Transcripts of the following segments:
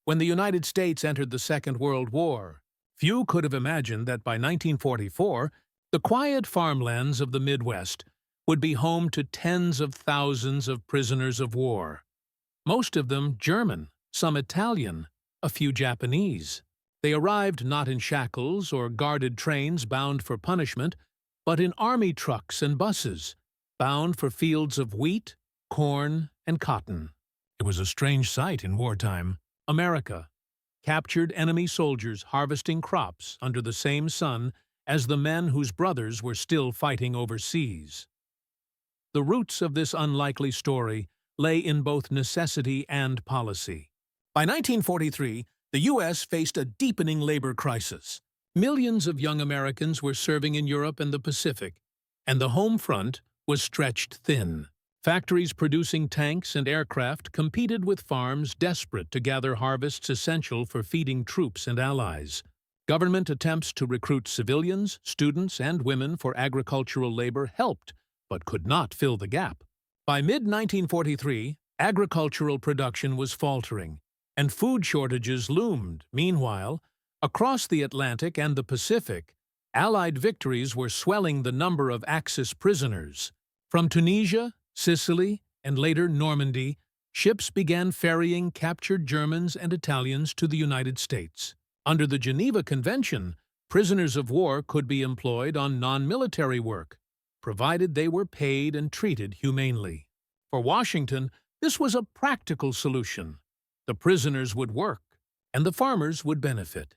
When the United States entered the Second World War, few could have imagined that by 1944, the quiet farmlands of the Midwest would be home to tens of thousands of prisoners of war. Most of them German, some Italian, a few Japanese. They arrived not in shackles or guarded trains bound for punishment, but in army trucks and buses, bound for fields of wheat, corn, and cotton. It was a strange sight in wartime. America captured enemy soldiers harvesting crops under the same sun as the men whose brothers were still fighting overseas. The roots of this unlikely story lay in both necessity and policy. By 1943, the U.S. faced a deepening labor crisis. Millions of young Americans were serving in Europe and the Pacific, and the home front was stretched thin. Factories producing tanks and aircraft competed with farms desperate to gather harvests essential for feeding troops and allies. Government attempts to recruit civilians, students, and women for agricultural labor helped, but could not fill the gap. By mid-1943, agricultural production was faltering, and food shortages loomed. Meanwhile, across the Atlantic and the Pacific, Allied victories were swelling the number of Axis prisoners. From Tunisia, Sicily, and later Normandy, ships began ferrying captured Germans and Italians to the United States. Under the Geneva Convention, prisoners of war could be employed on non-military work, provided they were paid and treated humanely. For Washington, this was a practical solution. The prisoners would work, and the farmers would benefit.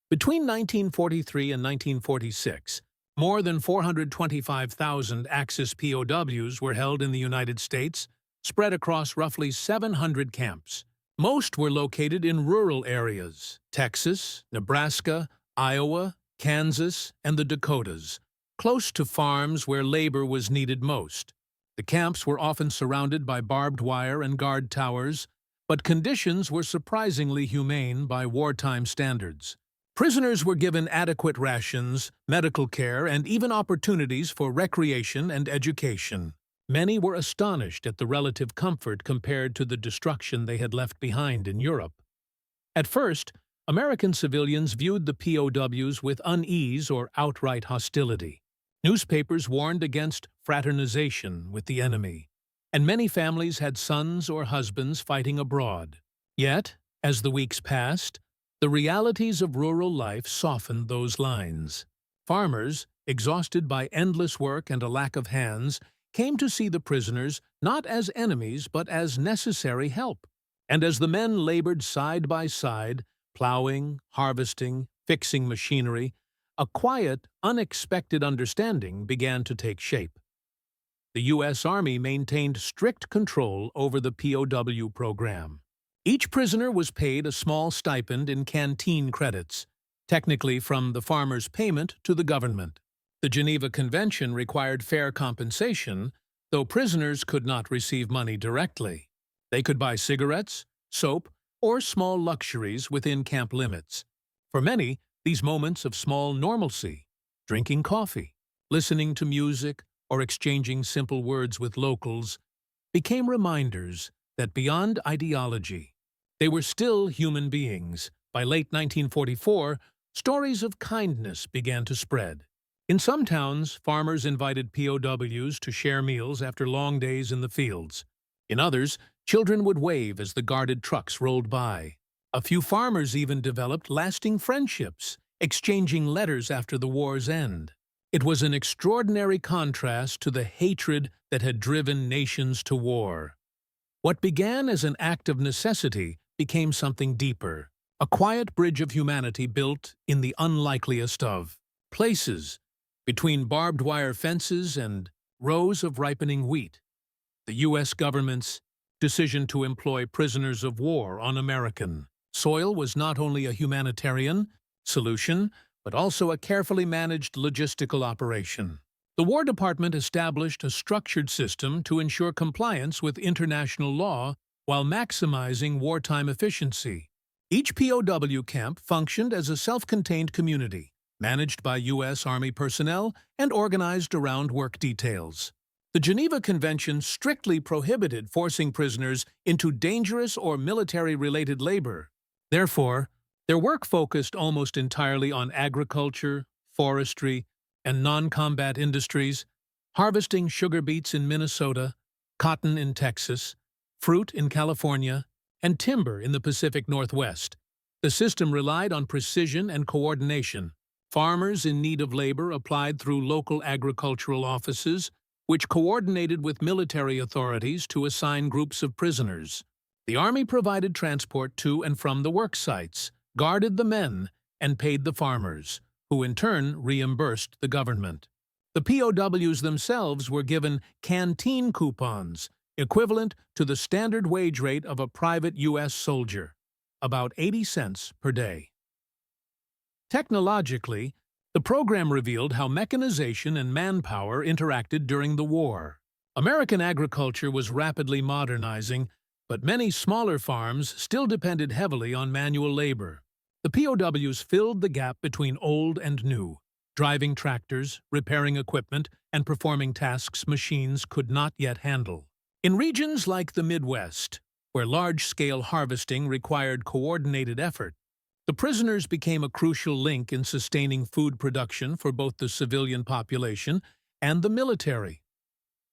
Between 1943 and 1946, more than 425,000 Axis POWs were held in the United States, spread across roughly 700 camps. Most were located in rural areas: Texas, Nebraska, Iowa, Kansas, and the Dakotas, close to farms where labor was needed most. The camps were often surrounded by barbed wire and guard towers, but conditions were surprisingly humane by wartime standards. Prisoners were given adequate rations, medical care, and even opportunities for recreation and education. Many were astonished at the relative comfort compared to the destruction they had left behind in Europe. At first, American civilians viewed the POWs with unease or outright hostility. Newspapers warned against fraternization with the enemy, and many families had sons or husbands fighting abroad. Yet, as the weeks passed, the realities of rural life softened those lines. Farmers, exhausted by endless work and a lack of hands, came to see the prisoners not as enemies but as necessary help. And as the men labored side by side, plowing, harvesting, fixing machinery, a quiet, unexpected understanding began to take shape. The U.S. Army maintained strict control over the POW program. Each prisoner was paid a small stipend in canteen credits, technically from the farmer's payment to the government. The Geneva Convention required fair compensation, though prisoners could not receive money directly. They could buy cigarettes, soap, or small luxuries within camp limits. For many, these moments of small normalcy, drinking coffee, listening to music, or exchanging simple words with locals, became reminders that beyond ideology, they were still human beings. By late 1944, stories of kindness began to spread. In some towns, farmers invited POWs to share meals after long days in the fields. In others, children would wave as the guarded trucks rolled by. A few farmers even developed lasting friendships, exchanging letters after the war's end. It was an extraordinary contrast to the hatred that had driven nations to war. What began as an act of necessity became something deeper, a quiet bridge of humanity built in the unlikeliest of places, between barbed wire fences and rows of ripening wheat. The U.S. government's decision to employ prisoners of war on American soil was not only a humanitarian solution, but also a carefully managed logistical operation. The War Department established a structured system to ensure compliance with international law while maximizing wartime efficiency. Each POW camp functioned as a self-contained community, managed by U.S. Army personnel and organized around work details. The Geneva Convention strictly prohibited forcing prisoners into dangerous or military-related labor. Therefore, their work focused almost entirely on agriculture, forestry, and non-combat industries, harvesting sugar beets in Minnesota, cotton in Texas, fruit in California, and timber in the Pacific Northwest. The system relied on precision and coordination. Farmers in need of labor applied through local agricultural offices, which coordinated with military authorities to assign groups of prisoners. The Army provided transport to and from the work sites, guarded the men, and paid the farmers, who in turn reimbursed the government. The POWs themselves were given canteen coupons, equivalent to the standard wage rate of a private U.S. soldier, about 80 cents per day. Technologically, the program revealed how mechanization and manpower interacted during the war. American agriculture was rapidly modernizing, but many smaller farms still depended heavily on manual labor. The POWs filled the gap between old and new, driving tractors, repairing equipment, and performing tasks machines could not yet handle. In regions like the Midwest, where large-scale harvesting required coordinated effort, the prisoners became a crucial link in sustaining food production for both the civilian population and the military.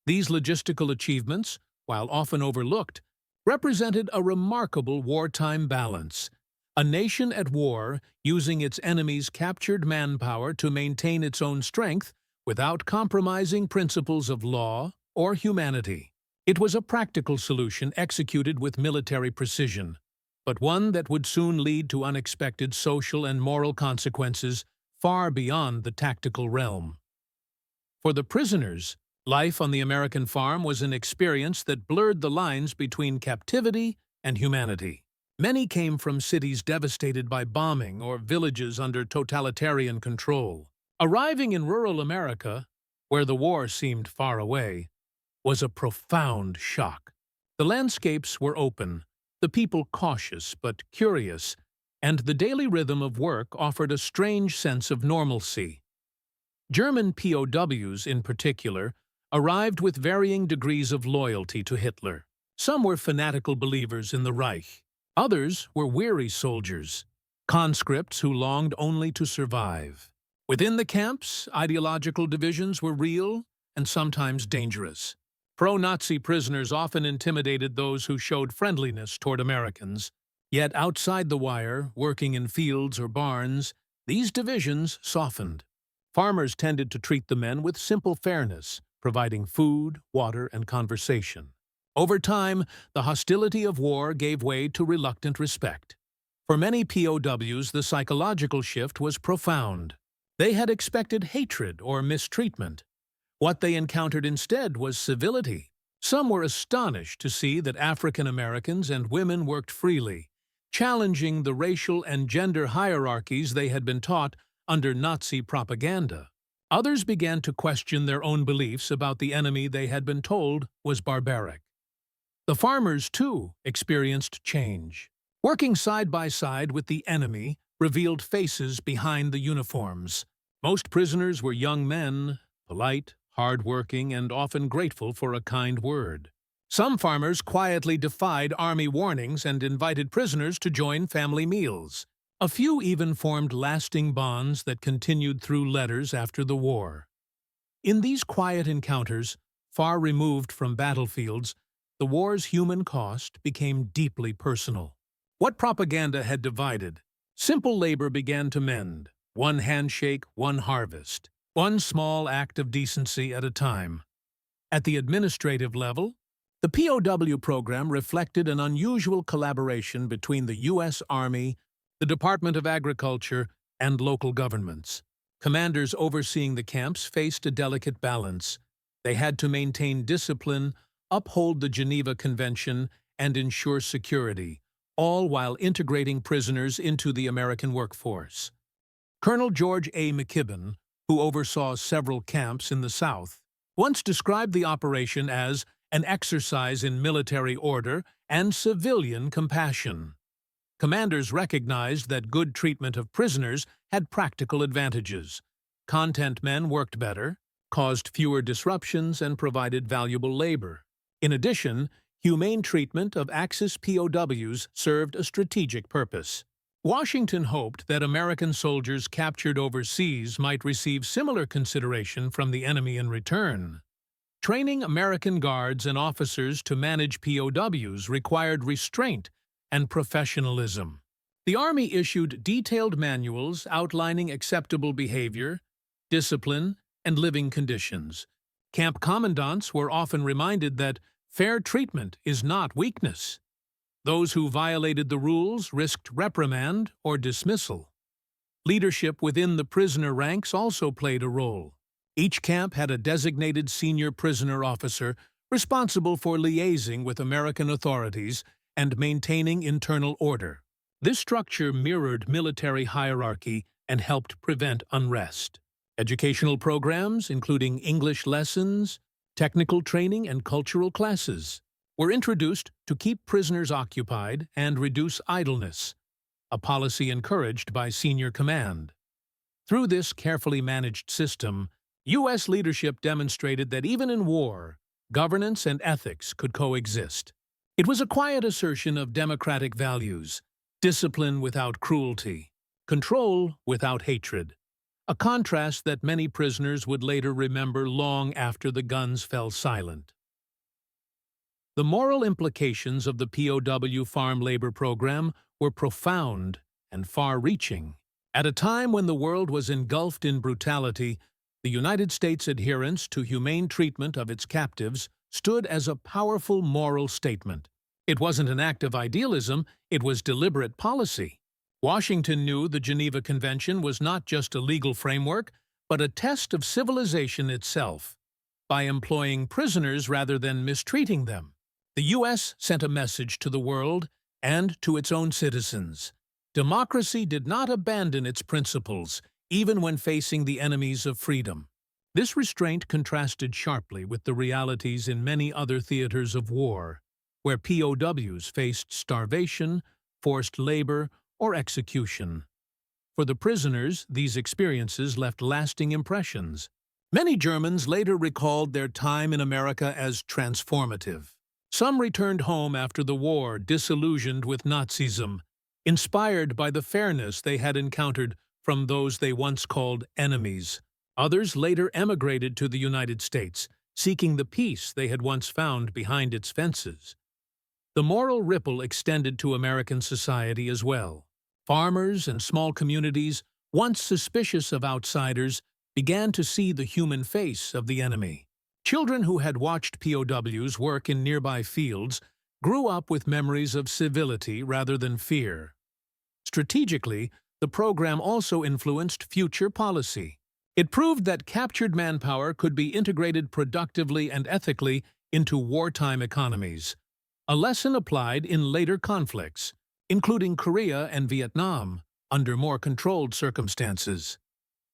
These logistical achievements, while often overlooked, represented a remarkable wartime balance. A nation at war using its enemy's captured manpower to maintain its own strength without compromising principles of law or humanity. It was a practical solution executed with military precision, but one that would soon lead to unexpected social and moral consequences far beyond the tactical realm. For the prisoners, life on the American farm was an experience that blurred the lines between captivity and humanity. Many came from cities devastated by bombing or villages under totalitarian control. Arriving in rural America, where the war seemed far away, was a profound shock. The landscapes were open, the people cautious but curious, and the daily rhythm of work offered a strange sense of normalcy. German POWs, in particular, arrived with varying degrees of loyalty to Hitler. Some were fanatical believers in the Reich. Others were weary soldiers, conscripts who longed only to survive. Within the camps, ideological divisions were real and sometimes dangerous. Pro-Nazi prisoners often intimidated those who showed friendliness toward Americans. Yet outside the wire, working in fields or barns, these divisions softened. Farmers tended to treat the men with simple fairness, providing food, water, and conversation. Over time, the hostility of war gave way to reluctant respect. For many POWs, the psychological shift was profound. They had expected hatred or mistreatment. What they encountered instead was civility. Some were astonished to see that African Americans and women worked freely, challenging the racial and gender hierarchies they had been taught under Nazi propaganda. Others began to question their own beliefs about the enemy they had been told was barbaric. The farmers, too, experienced change. Working side by side with the enemy revealed faces behind the uniforms. Most prisoners were young men, polite, hard-working, and often grateful for a kind word. Some farmers quietly defied army warnings and invited prisoners to join family meals. A few even formed lasting bonds that continued through letters after the war. In these quiet encounters, far removed from battlefields, the war's human cost became deeply personal. What propaganda had divided, simple labor began to mend. One handshake, one harvest. One small act of decency at a time. At the administrative level, the POW program reflected an unusual collaboration between the U.S. Army, the Department of Agriculture, and local governments. Commanders overseeing the camps faced a delicate balance. They had to maintain discipline, uphold the Geneva Convention, and ensure security, all while integrating prisoners into the American workforce. Colonel George A. McKibben, who oversaw several camps in the South, once described the operation as an exercise in military order and civilian compassion. Commanders recognized that good treatment of prisoners had practical advantages. Content men worked better, caused fewer disruptions, and provided valuable labor. In addition, humane treatment of Axis POWs served a strategic purpose. Washington hoped that American soldiers captured overseas might receive similar consideration from the enemy in return. Training American guards and officers to manage POWs required restraint and professionalism. The Army issued detailed manuals outlining acceptable behavior, discipline, and living conditions. Camp commandants were often reminded that fair treatment is not weakness. Those who violated the rules risked reprimand or dismissal. Leadership within the prisoner ranks also played a role. Each camp had a designated senior prisoner officer responsible for liaising with American authorities and maintaining internal order. This structure mirrored military hierarchy and helped prevent unrest. Educational programs, including English lessons, technical training, and cultural classes, were introduced to keep prisoners occupied and reduce idleness, a policy encouraged by senior command. Through this carefully managed system, U.S. leadership demonstrated that even in war, governance and ethics could coexist. It was a quiet assertion of democratic values, discipline without cruelty, control without hatred, a contrast that many prisoners would later remember long after the guns fell silent. The moral implications of the POW farm labor program were profound and far-reaching. At a time when the world was engulfed in brutality, the United States' adherence to humane treatment of its captives stood as a powerful moral statement. It wasn't an act of idealism, it was deliberate policy. Washington knew the Geneva Convention was not just a legal framework, but a test of civilization itself. By employing prisoners rather than mistreating them, the U.S. sent a message to the world and to its own citizens. Democracy did not abandon its principles, even when facing the enemies of freedom. This restraint contrasted sharply with the realities in many other theaters of war, where POWs faced starvation, forced labor, or execution. For the prisoners, these experiences left lasting impressions. Many Germans later recalled their time in America as transformative. Some returned home after the war disillusioned with Nazism, inspired by the fairness they had encountered from those they once called enemies. Others later emigrated to the United States, seeking the peace they had once found behind its fences. The moral ripple extended to American society as well. Farmers and small communities, once suspicious of outsiders, began to see the human face of the enemy. Children who had watched POWs work in nearby fields grew up with memories of civility rather than fear. Strategically, the program also influenced future policy. It proved that captured manpower could be integrated productively and ethically into wartime economies, a lesson applied in later conflicts, including Korea and Vietnam, under more controlled circumstances.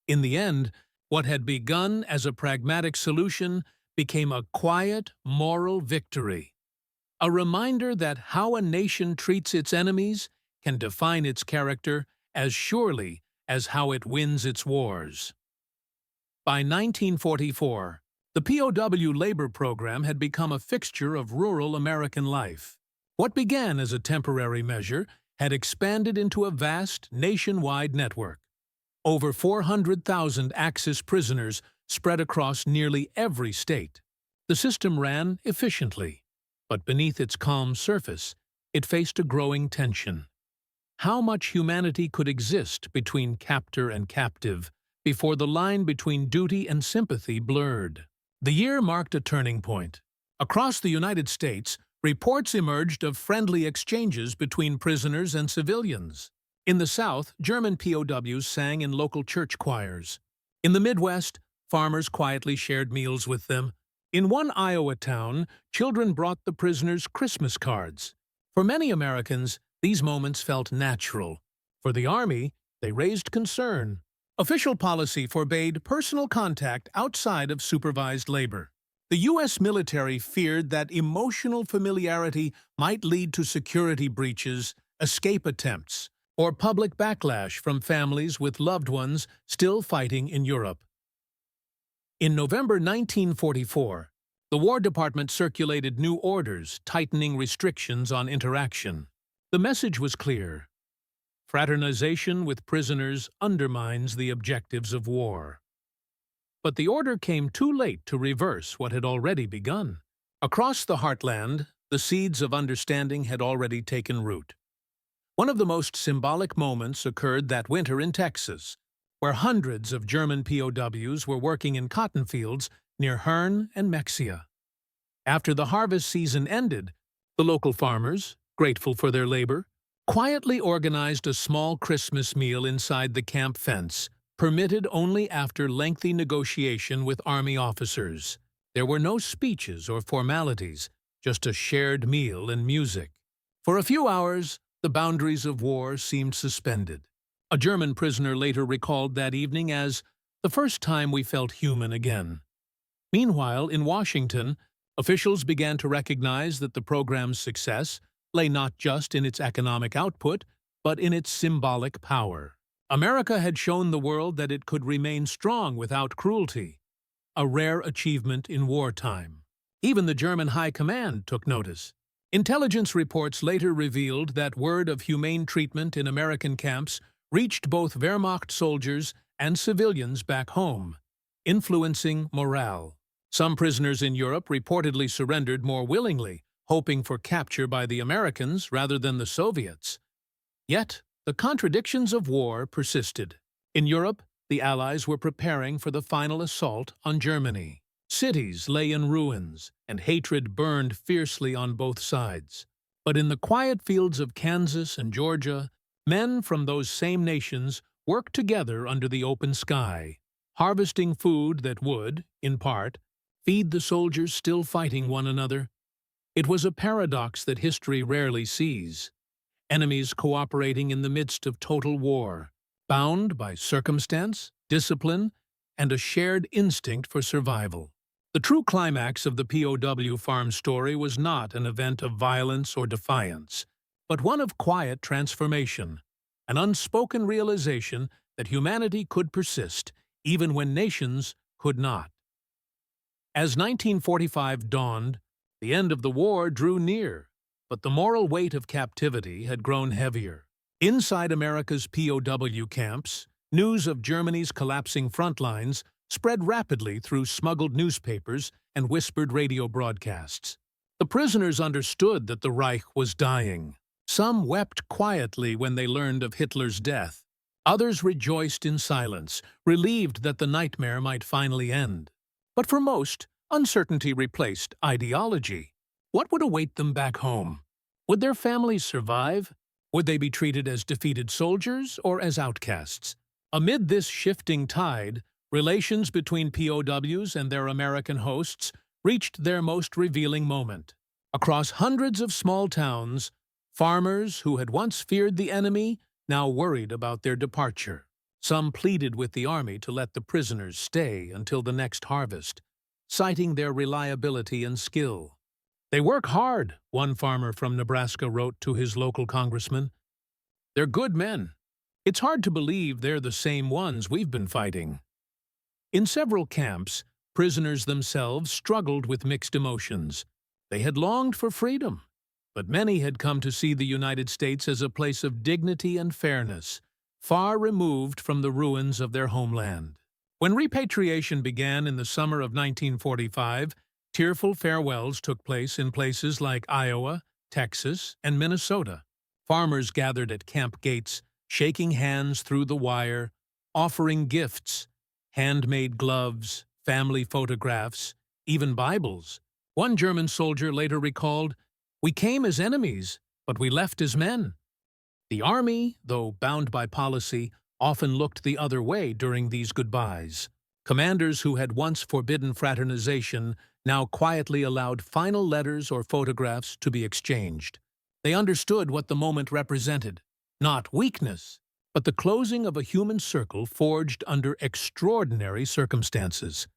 In the end, what had begun as a pragmatic solution became a quiet, moral victory, a reminder that how a nation treats its enemies can define its character as surely as how it wins its wars. By 1944, the POW labor program had become a fixture of rural American life. What began as a temporary measure had expanded into a vast, nationwide network. Over 400,000 Axis prisoners spread across nearly every state. The system ran efficiently, but beneath its calm surface, it faced a growing tension. How much humanity could exist between captor and captive before the line between duty and sympathy blurred? The year marked a turning point. Across the United States, reports emerged of friendly exchanges between prisoners and civilians. In the South, German POWs sang in local church choirs. In the Midwest, farmers quietly shared meals with them. In one Iowa town, children brought the prisoners Christmas cards. For many Americans, these moments felt natural. For the Army, they raised concern. Official policy forbade personal contact outside of supervised labor. The U.S. military feared that emotional familiarity might lead to security breaches, escape attempts, or public backlash from families with loved ones still fighting in Europe. In November 1944, the War Department circulated new orders tightening restrictions on interaction. The message was clear. fraternization with prisoners undermines the objectives of war. But the order came too late to reverse what had already begun. Across the heartland, the seeds of understanding had already taken root. One of the most symbolic moments occurred that winter in Texas, where hundreds of German POWs were working in cotton fields near Herne and Mexia. After the harvest season ended, the local farmers, grateful for their labor, quietly organized a small Christmas meal inside the camp fence, permitted only after lengthy negotiation with army officers. There were no speeches or formalities, just a shared meal and music. For a few hours, the boundaries of war seemed suspended. A German prisoner later recalled that evening as the first time we felt human again. Meanwhile, in Washington, officials began to recognize that the program's success lay not just in its economic output, but in its symbolic power. America had shown the world that it could remain strong without cruelty, a rare achievement in wartime. Even the German High Command took notice. Intelligence reports later revealed that word of humane treatment in American camps reached both Wehrmacht soldiers and civilians back home, influencing morale. Some prisoners in Europe reportedly surrendered more willingly, hoping for capture by the Americans rather than the Soviets. Yet, the contradictions of war persisted. In Europe, the Allies were preparing for the final assault on Germany. Cities lay in ruins, and hatred burned fiercely on both sides. But in the quiet fields of Kansas and Georgia, men from those same nations worked together under the open sky, harvesting food that would, in part, feed the soldiers still fighting one another. It was a paradox that history rarely sees. Enemies cooperating in the midst of total war, bound by circumstance, discipline, and a shared instinct for survival. The true climax of the POW farm story was not an event of violence or defiance, but one of quiet transformation, an unspoken realization that humanity could persist even when nations could not. As 1945 dawned, the end of the war drew near, but the moral weight of captivity had grown heavier. Inside America's POW camps, news of Germany's collapsing front lines spread rapidly through smuggled newspapers and whispered radio broadcasts. The prisoners understood that the Reich was dying. Some wept quietly when they learned of Hitler's death. Others rejoiced in silence, relieved that the nightmare might finally end. But for most, uncertainty replaced ideology. What would await them back home? Would their families survive? Would they be treated as defeated soldiers or as outcasts? Amid this shifting tide, relations between POWs and their American hosts reached their most revealing moment. Across hundreds of small towns, farmers who had once feared the enemy now worried about their departure. Some pleaded with the army to let the prisoners stay until the next harvest, citing their reliability and skill. "They work hard," one farmer from Nebraska wrote to his local congressman. "They're good men. It's hard to believe they're the same ones we've been fighting." In several camps, prisoners themselves struggled with mixed emotions. They had longed for freedom, but many had come to see the United States as a place of dignity and fairness, far removed from the ruins of their homeland. When repatriation began in the summer of 1945, tearful farewells took place in places like Iowa, Texas, and Minnesota. Farmers gathered at camp gates, shaking hands through the wire, offering gifts, handmade gloves, family photographs, even Bibles. One German soldier later recalled, "We came as enemies, but we left as men." The army, though bound by policy, often looked the other way during these goodbyes. Commanders who had once forbidden fraternization now quietly allowed final letters or photographs to be exchanged. They understood what the moment represented, not weakness, but the closing of a human circle forged under extraordinary circumstances.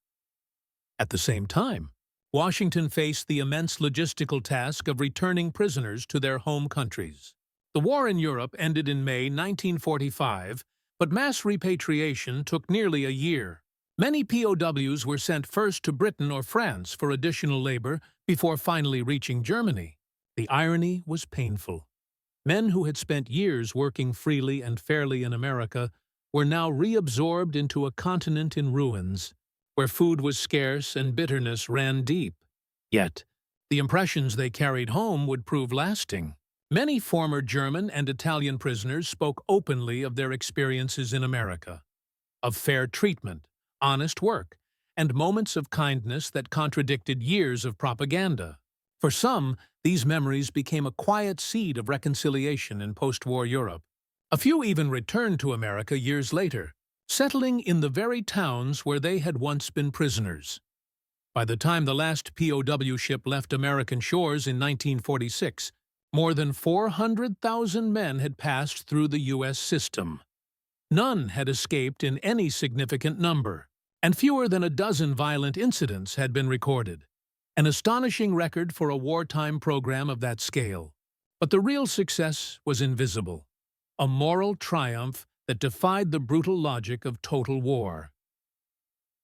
At the same time, Washington faced the immense logistical task of returning prisoners to their home countries. The war in Europe ended in May 1945, but mass repatriation took nearly a year. Many POWs were sent first to Britain or France for additional labor before finally reaching Germany. The irony was painful. Men who had spent years working freely and fairly in America were now reabsorbed into a continent in ruins, where food was scarce and bitterness ran deep. Yet, the impressions they carried home would prove lasting. Many former German and Italian prisoners spoke openly of their experiences in America, of fair treatment, honest work, and moments of kindness that contradicted years of propaganda. For some, these memories became a quiet seed of reconciliation in post-war Europe. A few even returned to America years later, settling in the very towns where they had once been prisoners. By the time the last POW ship left American shores in 1946, more than 400,000 men had passed through the U.S. system. None had escaped in any significant number, and fewer than a dozen violent incidents had been recorded. An astonishing record for a wartime program of that scale. But the real success was invisible, a moral triumph that defied the brutal logic of total war.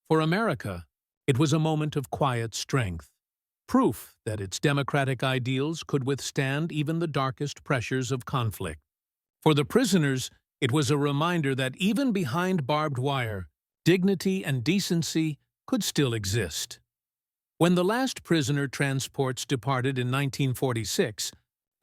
For America, it was a moment of quiet strength, proof that its democratic ideals could withstand even the darkest pressures of conflict. For the prisoners, it was a reminder that even behind barbed wire, dignity and decency could still exist. When the last prisoner transports departed in 1946,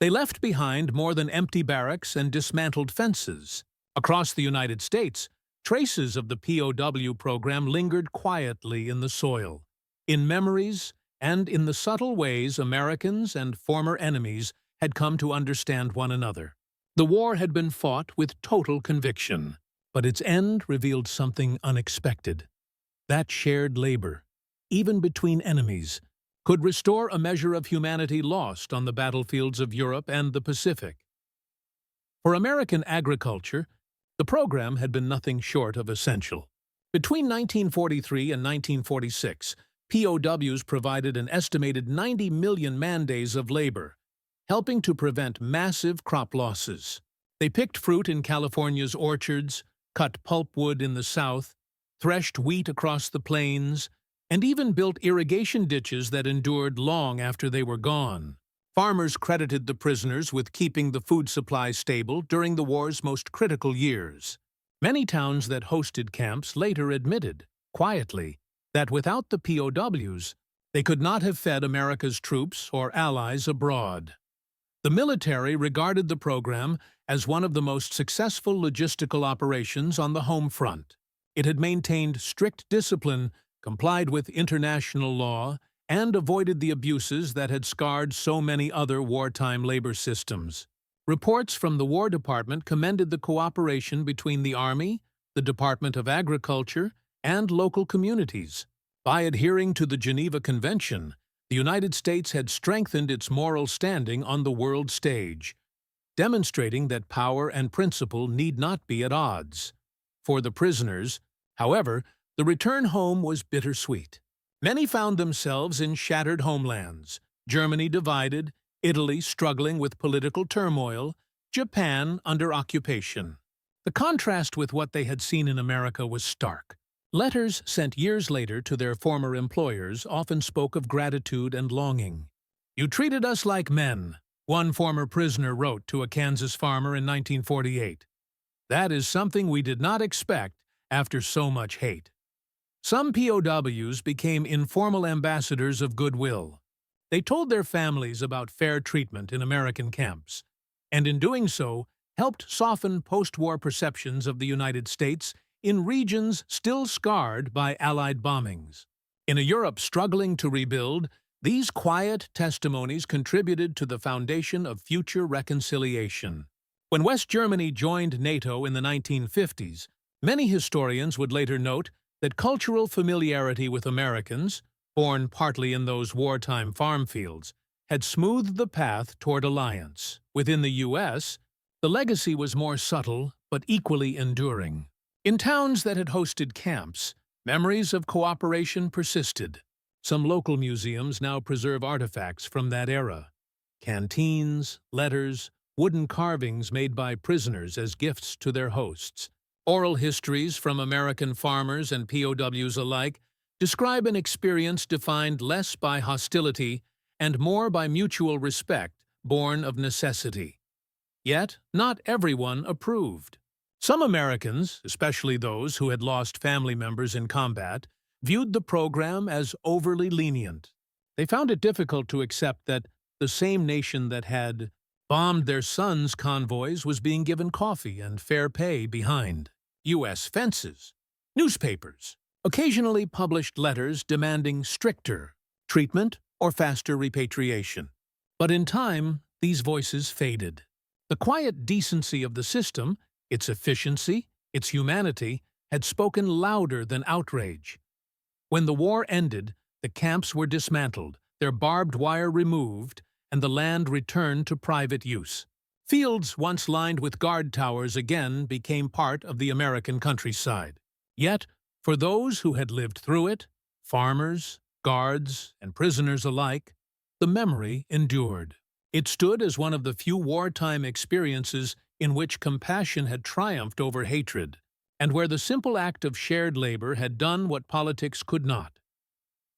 they left behind more than empty barracks and dismantled fences. Across the United States, traces of the POW program lingered quietly in the soil, in memories, and in the subtle ways Americans and former enemies had come to understand one another. The war had been fought with total conviction, but its end revealed something unexpected. That shared labor, even between enemies, could restore a measure of humanity lost on the battlefields of Europe and the Pacific. For American agriculture, the program had been nothing short of essential. Between 1943 and 1946, POWs provided an estimated 90 million man-days of labor, helping to prevent massive crop losses. They picked fruit in California's orchards, cut pulpwood in the South, threshed wheat across the plains, and even built irrigation ditches that endured long after they were gone. Farmers credited the prisoners with keeping the food supply stable during the war's most critical years. Many towns that hosted camps later admitted, quietly, that without the POWs, they could not have fed America's troops or allies abroad. The military regarded the program as one of the most successful logistical operations on the home front. It had maintained strict discipline, complied with international law, and avoided the abuses that had scarred so many other wartime labor systems. Reports from the War Department commended the cooperation between the Army, the Department of Agriculture, and local communities. By adhering to the Geneva Convention, the United States had strengthened its moral standing on the world stage, demonstrating that power and principle need not be at odds. For the prisoners, however, the return home was bittersweet. Many found themselves in shattered homelands, Germany divided, Italy struggling with political turmoil, Japan under occupation. The contrast with what they had seen in America was stark. Letters sent years later to their former employers often spoke of gratitude and longing. "You treated us like men," one former prisoner wrote to a Kansas farmer in 1948. "That is something we did not expect after so much hate." Some POWs became informal ambassadors of goodwill. They told their families about fair treatment in American camps, and in doing so, helped soften post-war perceptions of the United States in regions still scarred by Allied bombings. In a Europe struggling to rebuild, these quiet testimonies contributed to the foundation of future reconciliation. When West Germany joined NATO in the 1950s, many historians would later note that cultural familiarity with Americans, born partly in those wartime farm fields, had smoothed the path toward alliance. Within the U.S., the legacy was more subtle but equally enduring. In towns that had hosted camps, memories of cooperation persisted. Some local museums now preserve artifacts from that era: canteens, letters, wooden carvings made by prisoners as gifts to their hosts. Oral histories from American farmers and POWs alike describe an experience defined less by hostility and more by mutual respect, born of necessity. Yet, not everyone approved. Some Americans, especially those who had lost family members in combat, viewed the program as overly lenient. They found it difficult to accept that the same nation that had bombed their sons' convoys was being given coffee and fair pay behind U.S. fences. Newspapers occasionally published letters demanding stricter treatment or faster repatriation. But in time, these voices faded. The quiet decency of the system, its efficiency, its humanity, had spoken louder than outrage. When the war ended, the camps were dismantled, their barbed wire removed, and the land returned to private use. Fields once lined with guard towers again became part of the American countryside. Yet, for those who had lived through it, farmers, guards, and prisoners alike, the memory endured. It stood as one of the few wartime experiences in which compassion had triumphed over hatred, and where the simple act of shared labor had done what politics could not: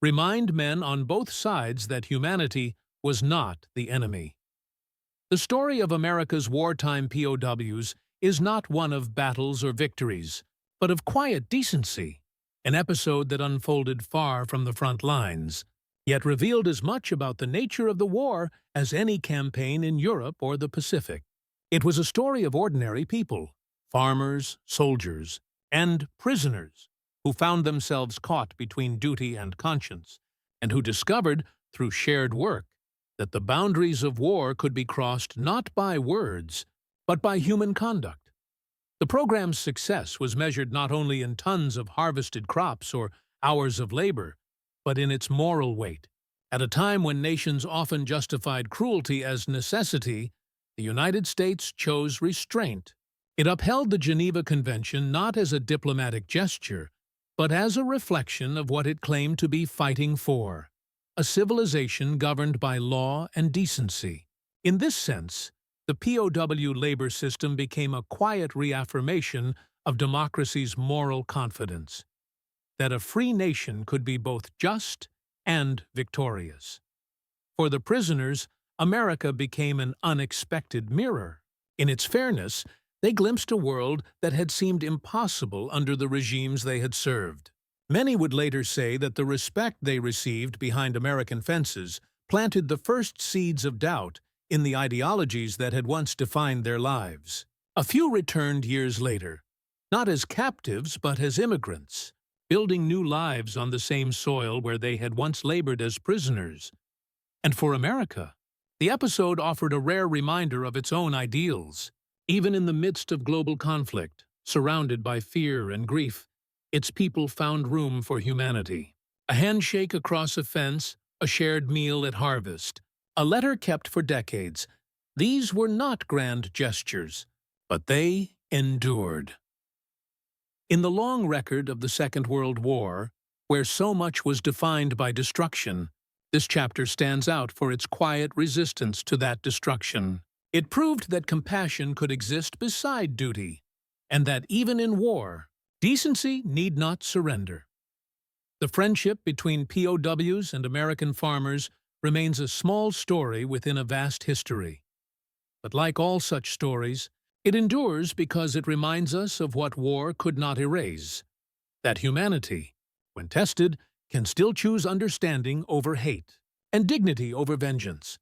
remind men on both sides that humanity was not the enemy. The story of America's wartime POWs is not one of battles or victories, but of quiet decency, an episode that unfolded far from the front lines, yet revealed as much about the nature of the war as any campaign in Europe or the Pacific. It was a story of ordinary people, farmers, soldiers, and prisoners, who found themselves caught between duty and conscience, and who discovered, through shared work, that the boundaries of war could be crossed not by words, but by human conduct. The program's success was measured not only in tons of harvested crops or hours of labor, but in its moral weight. At a time when nations often justified cruelty as necessity, the United States chose restraint. It upheld the Geneva Convention not as a diplomatic gesture, but as a reflection of what it claimed to be fighting for: a civilization governed by law and decency. In this sense, the POW labor system became a quiet reaffirmation of democracy's moral confidence, that a free nation could be both just and victorious. For the prisoners, America became an unexpected mirror. In its fairness, they glimpsed a world that had seemed impossible under the regimes they had served. Many would later say that the respect they received behind American fences planted the first seeds of doubt in the ideologies that had once defined their lives. A few returned years later, not as captives but as immigrants, building new lives on the same soil where they had once labored as prisoners. And for America, the episode offered a rare reminder of its own ideals. Even in the midst of global conflict, surrounded by fear and grief, its people found room for humanity. A handshake across a fence, a shared meal at harvest, a letter kept for decades. These were not grand gestures, but they endured. In the long record of the Second World War, where so much was defined by destruction, this chapter stands out for its quiet resistance to that destruction. It proved that compassion could exist beside duty, and that even in war, decency need not surrender. The friendship between POWs and American farmers remains a small story within a vast history. But like all such stories, it endures because it reminds us of what war could not erase: that humanity, when tested, can still choose understanding over hate, and dignity over vengeance.